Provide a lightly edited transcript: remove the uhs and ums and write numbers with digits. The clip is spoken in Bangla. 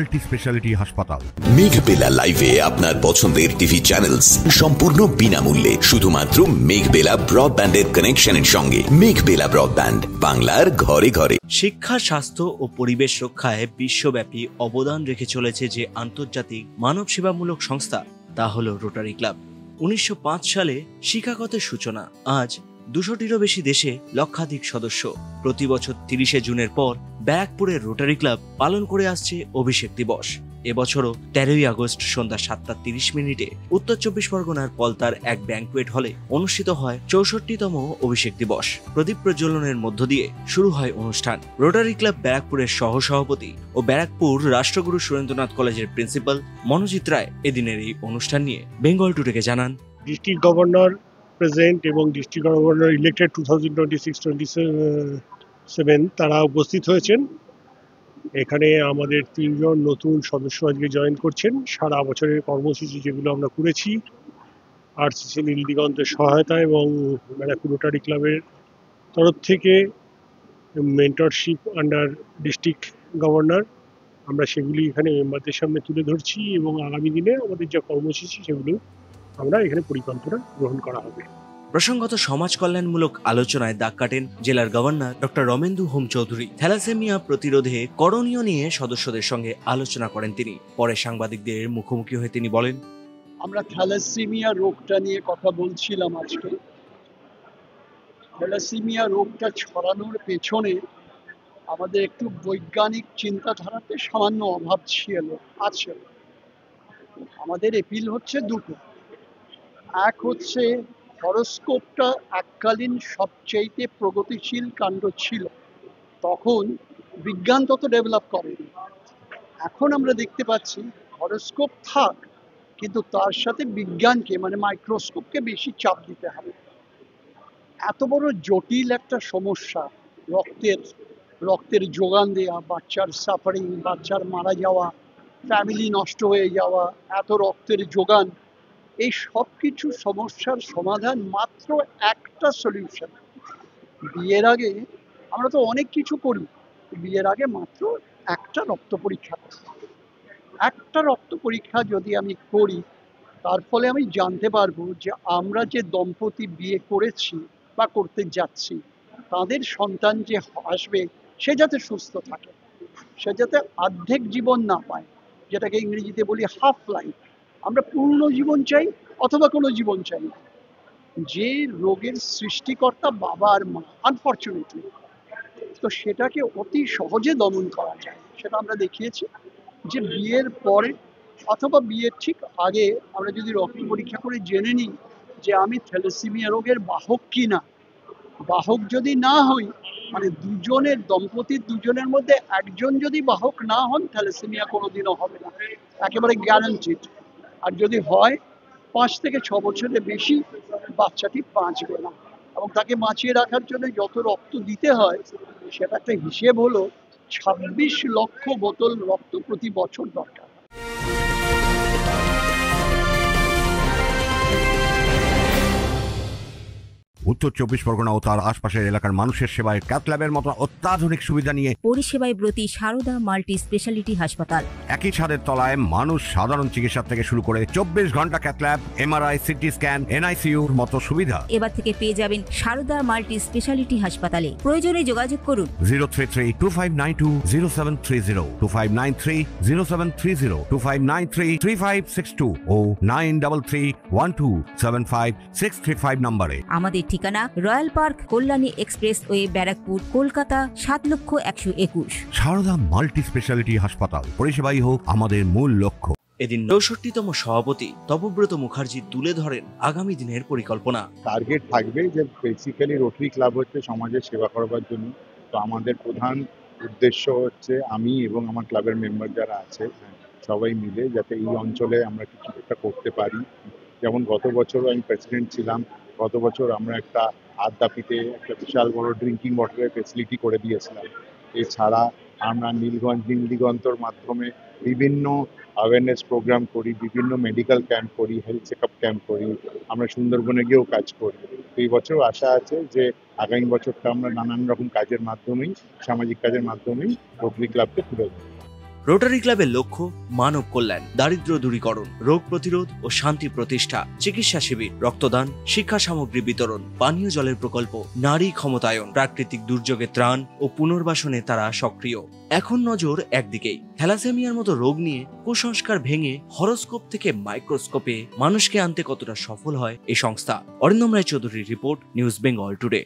মাল্টি স্পেশালিটি হাসপাতাল। মেঘবেলা লাইভে আপনার পছন্দের টিভি চ্যানেলস সম্পূর্ণ বিনামূল্যে, শুধুমাত্র মেঘবেলা ব্রডব্যান্ডের কানেকশনের সঙ্গে। মেঘবেলা ব্রডব্যান্ড, বাংলার ঘরে ঘরে। শিক্ষা, স্বাস্থ্য ও পরিবেশ রক্ষায় বিশ্বব্যাপী অবদান রেখে চলেছে যে আন্তর্জাতিক মানব সেবামূলক সংস্থা, তা হল রোটারি ক্লাব। 1905 সালে শিক্ষাগতের সূচনা। আজ 200টিরও বেশি দেশে লক্ষাধিক সদস্য। প্রতি বছর 30শে জুনের পর ব্যারাকপুরের রোটারি ক্লাব পালন করে আসছে অভিষেক দিবস। এবছরও 13ই আগস্ট সন্ধ্যা 7:30 উত্তর 24 পরগনার পলতার এক ব্যাংকুয়েট হলে অনুষ্ঠিত হয় 64তম অভিষেক দিবস। প্রদীপ প্রজ্বলনের মধ্য দিয়ে শুরু হয় অনুষ্ঠান। রোটারি ক্লাব ব্যারাকপুরের সহসভাপতি ও ব্যারাকপুর রাষ্ট্রগুরু সুরেন্দ্রনাথ কলেজের প্রিন্সিপাল মনোজিৎ রায় এদিনের এই অনুষ্ঠান নিয়ে বেঙ্গল টুডেকে জানান, ডিস্ট্রিক্ট গভর্নর প্রেজেন্ট এবং ডিস্ট্রিক্ট গভর্নর ইলেক্টেড 2026-27 তারা উপস্থিত হয়েছেন। এখানে আমাদের 3 জন নতুন সদস্য আজকে জয়েন করছেন। সারা বছরের কর্মসূচি যেগুলো আমরা করেছি আরসিসি নীল দিগন্তের সহায়তা এবং ব্যারাকপুর রোটারি ক্লাবের তরফ থেকে মেন্টরশিপ আন্ডার ডিস্ট্রিক্ট গভর্নর, আমরা সেগুলি এখানে মেম্বারদের সামনে তুলে ধরছি এবং আগামী দিনে আমাদের যা কর্মসূচি সেগুলো আমরা এখানে পরিকল্পনা গ্রহণ করা হবে। প্রসঙ্গত সমাজ কল্যাণমূলক আলোচনায় দাগ কাটেন জেলার governor doctor Ramendu Hom Chowdhury. Thalassaemia প্রতিরোধে করণীয় নিয়ে সদস্যদের সঙ্গে আলোচনা করেন তিনি। পরে সাংবাদিকদের মুখোমুখি হয়ে তিনি বলেন, আমরা থ্যালাসেমিয়া রোগটা নিয়ে কথা বলছিলাম আজকে। থ্যালাসেমিয়া রোগটা ছড়ানোর পেছনে আমাদের একটু বৈজ্ঞানিক চিন্তাধারাতে সামান্য অভাব আছে। আমাদের এপিল হচ্ছে দুটো। এক হচ্ছে হরোস্কোপটা এককালীন সবচেয়ে প্রগতিশীল কাণ্ড ছিল, তখন বিজ্ঞান তত ডেভেলপ করেনি। এখন আমরা দেখতে পাচ্ছি হরোস্কোপ থাক, কিন্তু তার সাথে বিজ্ঞানকে মানে মাইক্রোস্কোপকে বেশি চাপ দিতে হবে। এত বড় জটিল একটা সমস্যা, রক্তের যোগান দেওয়া, বাচ্চার সাফারিং, বাচ্চার মারা যাওয়া, ফ্যামিলি নষ্ট হয়ে যাওয়া, এত রক্তের যোগান, এই সব কিছু সমস্যার সমাধান মাত্র একটা সলিউশন। বিয়ের আগে আমরা তো অনেক কিছু করি, বিয়ের আগে মাত্র একটা রক্ত পরীক্ষা করি। একটা রক্ত পরীক্ষা যদি আমি করি, তার ফলে আমি জানতে পারবো যে আমরা যে দম্পতি বিয়ে করেছি বা করতে যাচ্ছি, তাদের সন্তান যে আসবে সে যাতে সুস্থ থাকে, সে যাতে অর্ধেক জীবন না পায়, যেটাকে ইংরেজিতে বলি হাফ লাইফ। আমরা পূর্ণ জীবন চাই অথবা কোনো জীবন চাই না। যে রোগের সৃষ্টিকর্তা বাবা আর মা, আনফর্চুনেটলি, তো সেটাকে অতি সহজে দমন করা যায়। সেটা আমরা দেখিয়েছি যে বিয়ের পরে অথবা বিয়ের ঠিক আগে আমরা যদি রক্ত পরীক্ষা করে জেনে নিই যে আমি থ্যালাসেমিয়া রোগের বাহক কি না, বাহক যদি না হই, মানে দম্পতির দুজনের মধ্যে একজন যদি বাহক না হন, থ্যালাসেমিয়া কোনোদিনও হবে না, একেবারে গ্যারান্টিড। আর যদি হয়, 5 থেকে 6 বছরের বেশি বাচ্চাটি বাঁচবে না, এবং তাকে বাঁচিয়ে রাখার জন্য যত রক্ত দিতে হয় সেটা একটা হিসেব হলো 26 লক্ষ বোতল রক্ত প্রতি বছর দরকার। উত্তর 24 পরগনা ও তার আশপাশের এলাকার মানুষের সেবায় ক্যাথ ল্যাবের মতো অত্যাধুনিক সুবিধা নিয়ে পরিষেবায় ব্রতী সারদা মাল্টি স্পেশালিটি হাসপাতাল। একই ছাদের তলায় মানুষ সাধারণ চিকিৎসা থেকে শুরু করে 24 ঘন্টা cath lab, MRI, CT scan, এনআইসিইউর মতো সুবিধা এবার থেকে পেয়ে যাবেন সারদা মাল্টি স্পেশালিটি হাসপাতালে। প্রয়োজনে যোগাযোগ করুন 033-2592-0730, 2593-0730, 2593-3562 ও 9331275635 নম্বরে। আমাদের ঠিকানা royal park, Kalyani express way, Barrackpore, Kolkata 7,01,21। Sarada multi speciality হাসপাতাল, পরিষেবাই হোক আমাদের মূল লক্ষ্য। এদিন 64তম সভাপতি তপব্রত মুখার্জি তুলে ধরেন আগামী দিনের পরিকল্পনা। টার্গেট থাকবে যে বেসিক্যালি রোটারি ক্লাব হচ্ছে সমাজের সেবা করবার জন্য। তো আমাদের প্রধান উদ্দেশ্য হচ্ছে আমি এবং আমার ক্লাবের মেম্বার যারা আছে সবাই মিলে যাতে এই অঞ্চলে আমরা কিছু একটা করতে পারি। যেমন গত বছরও আমি প্রেসিডেন্ট ছিলাম, গত বছর আমরা একটা আদ্যাপীঠে একটা বিশাল বড় ড্রিঙ্কিং ওয়াটারের ফেসিলিটি করে দিয়েছিলাম। এছাড়া আমরা নীল দিগন্তর মাধ্যমে বিভিন্ন অ্যাওয়ারনেস প্রোগ্রাম করি, বিভিন্ন মেডিকেল ক্যাম্প করি, হেলথ চেক আপ ক্যাম্প করি, আমরা সুন্দরবনে গিয়েও কাজ করি। তো এই বছর আশা আছে যে আগামী বছরটা আমরা নানান রকম কাজের মাধ্যমেই, সামাজিক কাজের মাধ্যমেই রোটারি ক্লাবকে তুলে দেবো। রোটারি ক্লাবের লক্ষ্য মানব কল্যাণ, দারিদ্র্য দূরীকরণ, রোগ প্রতিরোধ ও শান্তি প্রতিষ্ঠা, চিকিৎসা শিবির, রক্তদান, শিক্ষা সামগ্রী বিতরণ, পানীয় জলের প্রকল্প, নারী ক্ষমতায়ন, প্রাকৃতিক দুর্যোগে ত্রাণ ও পুনর্বাসনে তারা সক্রিয়। এখন নজর একদিকেই, থ্যালাসেমিয়ার মতো রোগ নিয়ে কুসংস্কার ভেঙে হরোস্কোপ থেকে মাইক্রোস্কোপে মানুষকে আনতে কতটা সফল হয় এই সংস্থা। অরিন্দম রায়চৌধুরীর রিপোর্ট, নিউজ বেঙ্গল টুডে।